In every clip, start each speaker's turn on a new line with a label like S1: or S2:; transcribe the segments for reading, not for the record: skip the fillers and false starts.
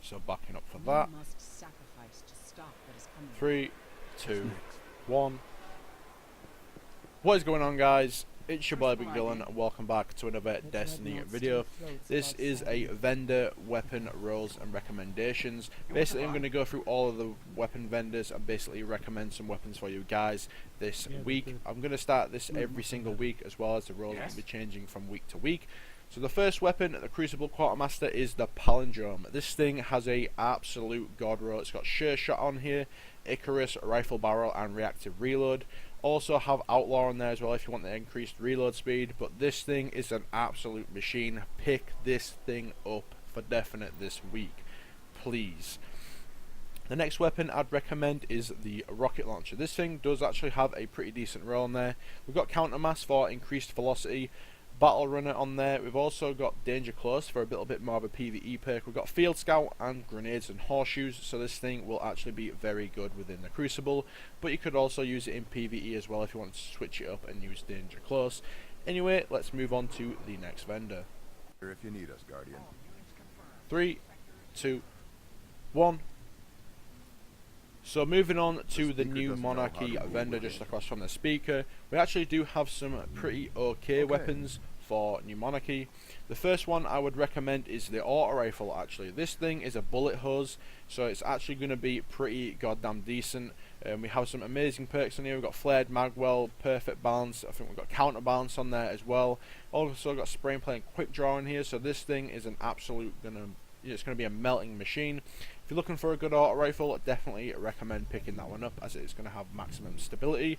S1: So backing up for that. 3, 2, 1. What is going on, guys? It's your boy Big Dylan and welcome back to another Destiny video. This is a vendor weapon roles and recommendations. Basically I'm going to go through all of the weapon vendors and basically recommend some weapons for you guys this week. I'm going to start this every single week, as well as the roles will be changing from week to week. So the first weapon, the Crucible Quartermaster, is the Palindrome. This thing has a absolute god roll. It's got sure shot on here, Icarus, rifle barrel and reactive reload. Also have Outlaw on there as well if you want the increased reload speed, but this thing is an absolute machine. Pick this thing up for definite this week, please. The next weapon I'd recommend is the rocket launcher. This thing does actually have a pretty decent roll on there. We've got countermass for increased velocity, battle runner on there. We've also got danger close for a little bit more of a PvE perk. We've got field scout and grenades and horseshoes, so this thing will actually be very good within the Crucible, but you could also use it in PvE as well if you want to switch it up and use danger close. Anyway, let's move on to the next vendor.
S2: If you need us, Guardian.
S1: 3, 2, 1. So moving on to the new Monarchy vendor just across from the speaker, we actually do have some pretty okay weapons for new Monarchy. The first one I would recommend is the auto rifle. Actually, this thing is a bullet hose, so it's actually going to be pretty goddamn decent. We have some amazing perks on here. We've got flared magwell, perfect balance. I think we've got counterbalance on there as well. Also got spray and play and quick draw in here, so this thing is an absolute it's going to be a melting machine. If you're looking for a good auto rifle, I definitely recommend picking that one up, as it's going to have maximum stability.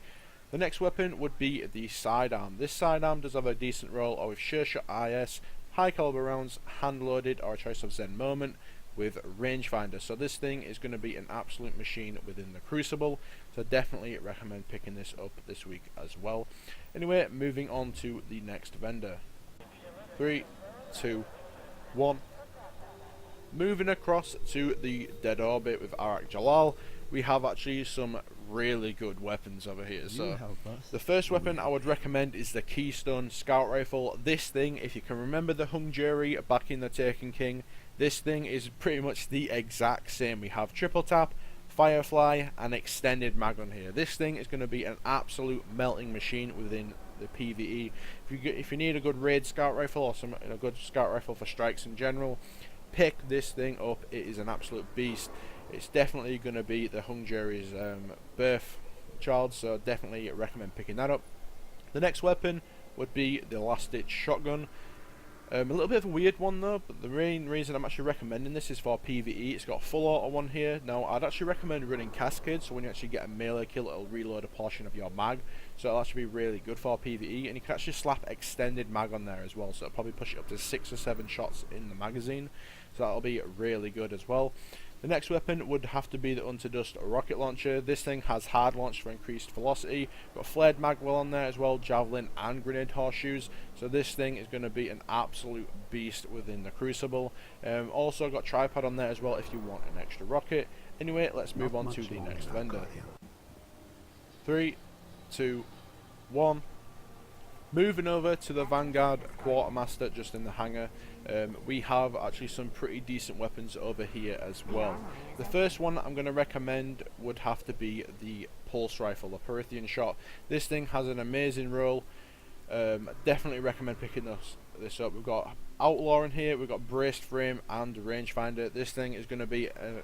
S1: The next weapon would be the sidearm. This sidearm does have a decent roll with sure shot IS, high caliber rounds, hand loaded, or a choice of Zen moment with rangefinder. So this thing is going to be an absolute machine within the Crucible, so definitely recommend picking this up this week as well. Anyway, moving on to the next vendor. 3, 2, 1. Moving across to the Dead Orbit with Arak Jalal, we have actually some really good weapons over here. So the first weapon I would recommend is the Keystone Scout Rifle. This thing, if you can remember the Hung Jury back in the Taken King, this thing is pretty much the exact same. We have triple tap, Firefly and extended mag on here. This thing is going to be an absolute melting machine within the PvE. If you need a good raid scout rifle or a good scout rifle for strikes in general, pick this thing up. It is an absolute beast. It's definitely going to be the Hung Jury's birth child, so definitely recommend picking that up. The next weapon would be the Last Ditch Shotgun. A little bit of a weird one though, but the main reason I'm actually recommending this is for PvE. It's got a full auto one here. Now I'd actually recommend running Cascade, so when you actually get a melee kill, it'll reload a portion of your mag, so it'll actually be really good for PvE. And you can actually slap extended mag on there as well, so it'll probably push it up to 6 or 7 shots in the magazine, so that'll be really good as well. The next weapon would have to be the Unterdust Rocket Launcher. This thing has hard launch for increased velocity. Got flared magwell on there as well, javelin and grenade horseshoes. So this thing is going to be an absolute beast within the Crucible. Also got tripod on there as well if you want an extra rocket. Anyway, let's move on to the next vendor. 3, 2, 1. Moving over to the Vanguard Quartermaster just in the hangar, we have actually some pretty decent weapons over here as well. The first one I'm going to recommend would have to be the Pulse Rifle, the Perithian Shot. This thing has an amazing roll. Definitely recommend picking this up. We've got Outlaw in here, we've got braced frame and rangefinder. This thing is going to be an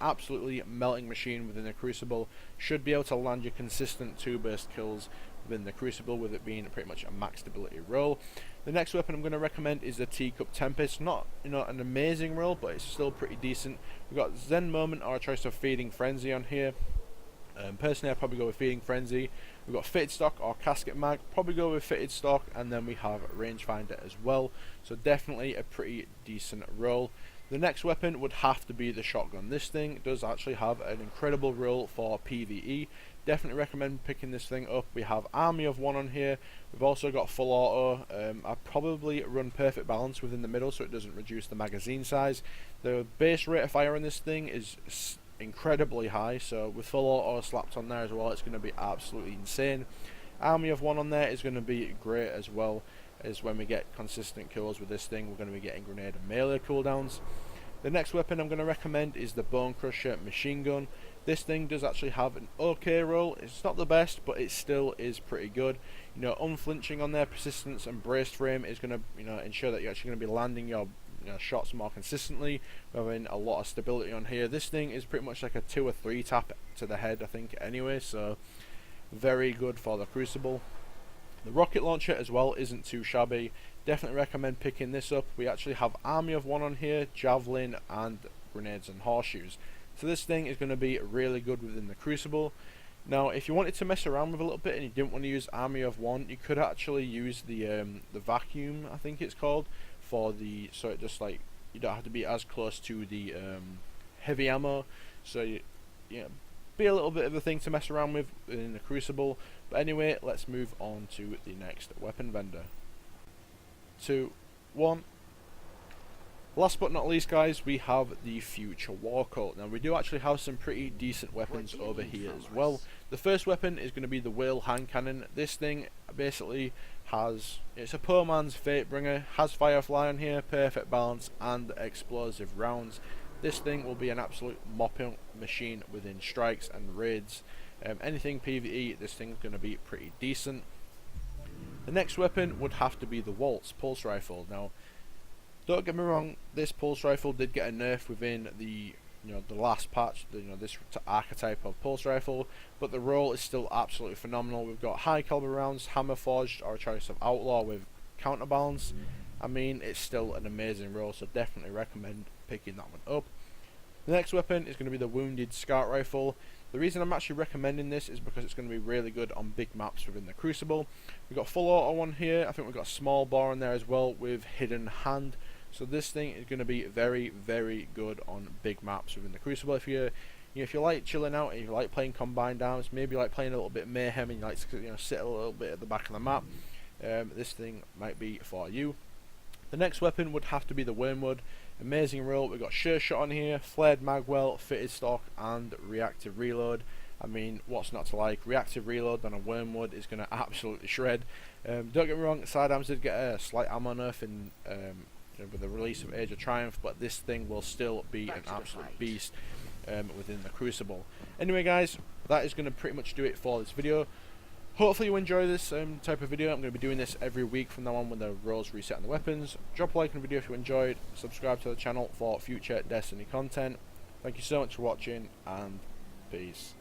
S1: absolutely melting machine within the Crucible. Should be able to land your consistent 2-burst kills within the Crucible, with it being pretty much a max stability roll. The next weapon I'm going to recommend is the Teacup Tempest. Not an amazing roll, but it's still pretty decent. We've got Zen Moment or a choice of Feeding Frenzy on here. Personally, I'd probably go with Feeding Frenzy. We've got Fitted Stock or Casket Mag. Probably go with Fitted Stock, and then we have Rangefinder as well. So definitely a pretty decent roll. The next weapon would have to be the Shotgun. This thing does actually have an incredible roll for PvE. Definitely recommend picking this thing up. We have Army of 1 on here. We've also got full auto. I'd probably run perfect balance within the middle so it doesn't reduce the magazine size. The base rate of fire on this thing is incredibly high, so with full auto slapped on there as well, it's going to be absolutely insane. Army of 1 on there is going to be great as well, as when we get consistent kills with this thing, we're going to be getting grenade and melee cooldowns. The next weapon I'm going to recommend is the Bone Crusher machine gun. This thing does actually have an okay roll. It's not the best, but it still is pretty good. You know, unflinching on their persistence and braced frame is going to, you know, ensure that you're actually going to be landing your shots more consistently, having a lot of stability on here. This thing is pretty much like a 2 or 3 tap to the head, I think, anyway, so very good for the Crucible. The rocket launcher as well isn't too shabby. Definitely recommend picking this up. We actually have Army of One on here, Javelin, and Grenades and Horseshoes. So this thing is going to be really good within the Crucible. Now, if you wanted to mess around with a little bit and you didn't want to use Army of One, you could actually use the vacuum, I think it's called, for the, so it just like, you don't have to be as close to the heavy ammo, so you know, be a little bit of a thing to mess around with in the Crucible. But anyway, let's move on to the next weapon vendor. 2, 1. Last but not least, guys, we have the Future War Cult. Now, we do actually have some pretty decent weapons over here as well. The first weapon is going to be the Whale Hand Cannon. This thing basically has, it's a poor man's fate bringer, has Firefly on here, perfect balance, and explosive rounds. This thing will be an absolute mopping machine within strikes and raids. Anything PvE, this thing's going to be pretty decent. The next weapon would have to be the Waltz Pulse Rifle. Now, don't get me wrong, this pulse rifle did get a nerf within the the last patch, this archetype of pulse rifle, but the roll is still absolutely phenomenal. We've got high caliber rounds, hammer forged, or a choice of outlaw with counterbalance. I mean, it's still an amazing roll, so definitely recommend picking that one up. The next weapon is going to be the Wounded Scout Rifle. The reason I'm actually recommending this is because it's going to be really good on big maps within the Crucible. We've got full auto on here. I think we've got a small bore in there as well with hidden hand. So this thing is going to be very, very good on big maps within the Crucible. If you if you like chilling out and you like playing combined arms, maybe you like playing a little bit of mayhem and you like to sit a little bit at the back of the map, this thing might be for you. The next weapon would have to be the Wormwood. Amazing roll. We've got Sure Shot on here, Flared Magwell, Fitted Stock, and Reactive Reload. I mean, what's not to like? Reactive Reload on a Wormwood is going to absolutely shred. Don't get me wrong, sidearms did get a slight ammo nerf in with the release of Age of Triumph, but this thing will still be an absolute beast within the Crucible. Anyway, guys, that is going to pretty much do it for this video. Hopefully you enjoy this type of video. I'm going to be doing this every week from now on when the rolls reset on the weapons. Drop a like on the video if you enjoyed. Subscribe to the channel for future Destiny content. Thank you so much for watching, and peace.